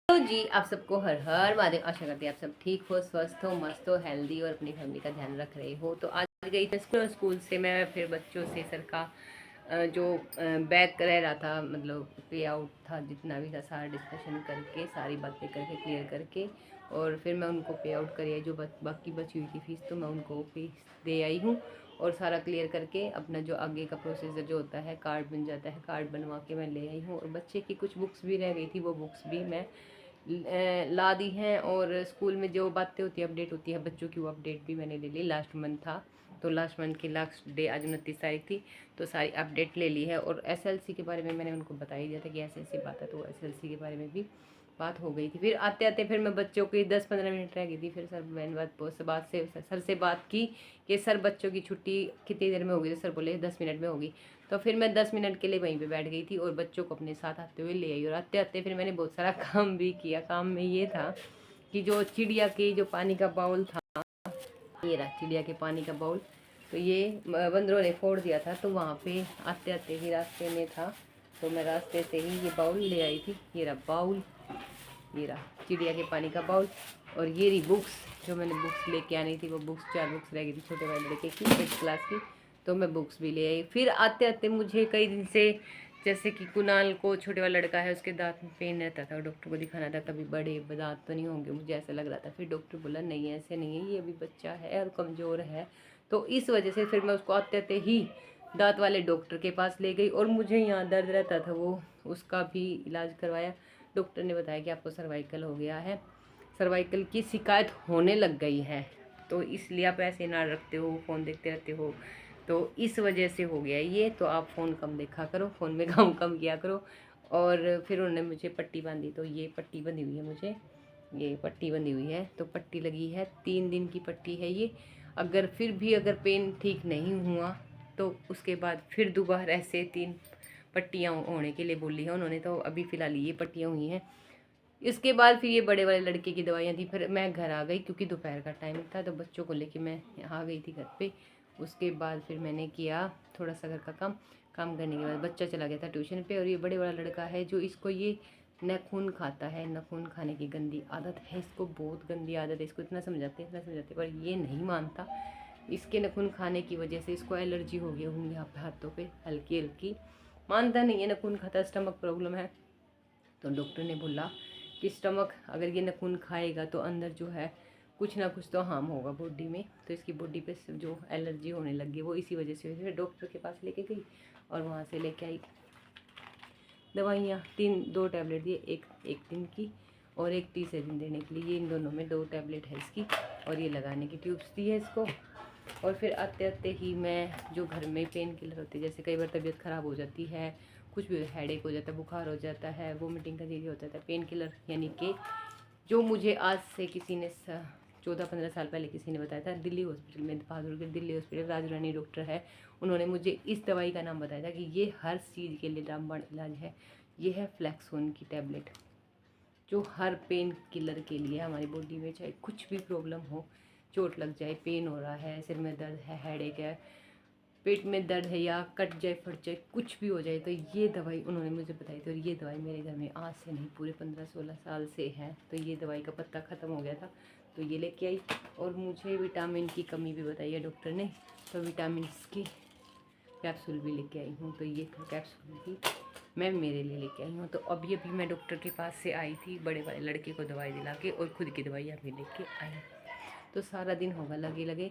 तो जी आप सबको हर हर महादेव। आशा करती है आप सब ठीक हो, स्वस्थ हो, मस्त हो, हेल्दी और अपनी फैमिली का ध्यान रख रहे हो। तो आज गई थी स्कूल से मैं, फिर बच्चों से सर का जो बैक रह रहा था, मतलब पे आउट था, जितना भी था सारा डिस्कशन करके, सारी बातें करके, क्लियर करके, और फिर मैं उनको पे आउट कर आई। जो बाकी बची हुई थी फीस तो मैं उनको फीस दे आई हूँ, और सारा क्लियर करके अपना जो आगे का प्रोसीजर जो होता है, कार्ड बन जाता है, कार्ड बनवा के मैं ले आई हूँ। और बच्चे की कुछ बुक्स भी रह गई थी, वो बुक्स भी मैं ला दी हैं। और स्कूल में जो बातें होती है, अपडेट होती है बच्चों की, वो अपडेट भी मैंने ले ली। लास्ट मंथ था तो लास्ट मंथ की लास्ट डे आज 29 तारीख थी, तो सारी अपडेट ले ली है। और एसएलसी के बारे में मैंने उनको बता ही दिया था कि ऐसी ऐसी बात है, तो एसएलसी के बारे में भी बात हो गई थी। फिर आते आते फिर मैं बच्चों की 10-15 मिनट रह गई थी, फिर सर मैंने बात से सर से बात की कि सर बच्चों की छुट्टी कितनी देर में होगी, तो सर बोले 10 मिनट में होगी। तो फिर मैं 10 मिनट के लिए वहीं पे बैठ गई थी और बच्चों को अपने साथ आते हुए ले आई। और आते आते फिर मैंने बहुत सारा काम भी किया। काम में ये था कि जो चिड़िया की जो पानी का बाउल था, ये रहा चिड़िया के पानी का बाउल, तो ये बंदरों ने फोड़ दिया था। तो वहाँ पे आते आते ही रास्ते में था, तो मैं रास्ते से ही ये बाउल ले आई थी। ये रहा बाउल, ये रहा चिड़िया के पानी का बाउल। और ये रही बुक्स, जो मैंने बुक्स लेके आनी थी, वो बुक्स 4 बुक्स रह गई थी छोटे वाले लड़के की 8th क्लास की, तो मैं बुक्स भी ले आई। फिर आते आते मुझे कई दिन से, जैसे कि कुणाल को छोटे वाला लड़का है, उसके दांत में पेन रहता था, डॉक्टर को दिखाना था, कभी बड़े दांत तो नहीं होंगे, मुझे ऐसा लग रहा था। फिर डॉक्टर बोला नहीं ऐसे नहीं है, ये अभी बच्चा है और कमज़ोर है। तो इस वजह से फिर मैं उसको आते आते ही दांत वाले डॉक्टर के पास ले गई। और मुझे यहाँ दर्द रहता था, वो उसका भी इलाज करवाया। डॉक्टर ने बताया कि आपको सर्वाइकल हो गया है, सर्वाइकल की शिकायत होने लग गई है, तो इसलिए आप ऐसे ना रखते हो, फ़ोन देखते रहते हो, तो इस वजह से हो गया ये। तो आप फ़ोन कम देखा करो, फ़ोन में काम कम किया करो। और फिर उन्होंने मुझे पट्टी बांधी, तो ये पट्टी बंधी हुई है मुझे, ये पट्टी बंधी हुई है। तो पट्टी लगी है, 3 दिन की पट्टी है ये। अगर फिर भी अगर पेन ठीक नहीं हुआ तो उसके बाद फिर दोबारा ऐसे 3 पट्टियाँ होने के लिए बोली है उन्होंने। तो अभी फ़िलहाल ये पट्टियाँ हुई हैं। इसके बाद फिर ये बड़े वाले लड़के की दवाइयाँ थी। फिर मैं घर आ गई क्योंकि दोपहर का टाइम था, तो बच्चों को लेके मैं आ गई थी घर पे। उसके बाद फिर मैंने किया थोड़ा सा घर का काम करने के बाद बच्चा चला गया था ट्यूशन पे। और ये बड़े वाला लड़का है जो, इसको ये नाखून खाता है, नाखून खाने की गंदी आदत है इसको, बहुत गंदी आदत है इसको। इतना समझाते पर ये नहीं मानता। इसके नाखून खाने की वजह से इसको एलर्जी हो गई होंगी यहाँ पे, हाथों पे हल्की हल्की, मानता नहीं है, नाखून खाता, स्टमक प्रॉब्लम है। तो डॉक्टर ने बोला कि स्टमक अगर ये नाखून खाएगा तो अंदर जो है कुछ ना कुछ तो हार्म होगा बॉडी में, तो इसकी बॉडी पे जो एलर्जी होने लगी वो इसी वजह से हुई। फिर डॉक्टर के पास लेके गई और वहाँ से लेके आई दवाइयाँ, 2 टैबलेट दिए, एक दिन की और एक तीसरे दिन देने के लिए। ये इन दोनों में 2 टैबलेट है इसकी, और ये लगाने की ट्यूब्स दी है इसको। और फिर आते आते ही मैं जो घर में पेन किलर होते हैं, जैसे कई बार तबीयत ख़राब हो जाती है, कुछ भी हेडेक हो जाता है, बुखार हो जाता है, वोमिटिंग का चीज़ हो जाता है, पेन किलर यानी कि जो मुझे आज से किसी ने 14-15 साल पहले किसी ने बताया था, दिल्ली हॉस्पिटल में, बहादुरगढ़ दिल्ली हॉस्पिटल, राजू रानी डॉक्टर है, उन्होंने मुझे इस दवाई का नाम बताया था कि ये हर चीज़ के लिए रामबाण इलाज है। ये है फ्लैक्सोन की टैबलेट, जो हर पेन किलर के लिए हमारी बॉडी में, चाहे कुछ भी प्रॉब्लम हो, चोट लग जाए, पेन हो रहा है, सिर में दर्द है, हेडेक है, पेट में दर्द है, या कट जाए, फट जाए, कुछ भी हो जाए, तो ये दवाई उन्होंने मुझे बताई थी। और ये दवाई मेरे घर में आज से नहीं, पूरे 15-16 साल से है। तो ये दवाई का पत्ता ख़त्म हो गया था, तो ये लेके आई। और मुझे विटामिन की कमी भी बताई है डॉक्टर ने, तो विटामिन की कैप्सूल भी लेके आई हूँ। तो ये कैप्सूल भी मैं मेरे लिए लेके आई हूँ। तो अभी अभी मैं डॉक्टर के पास से आई थी, बड़े वाले लड़के को दवाई दिला के, और खुद की दवाइयाँ भी लेके आई। तो सारा दिन होगा लगे लगे।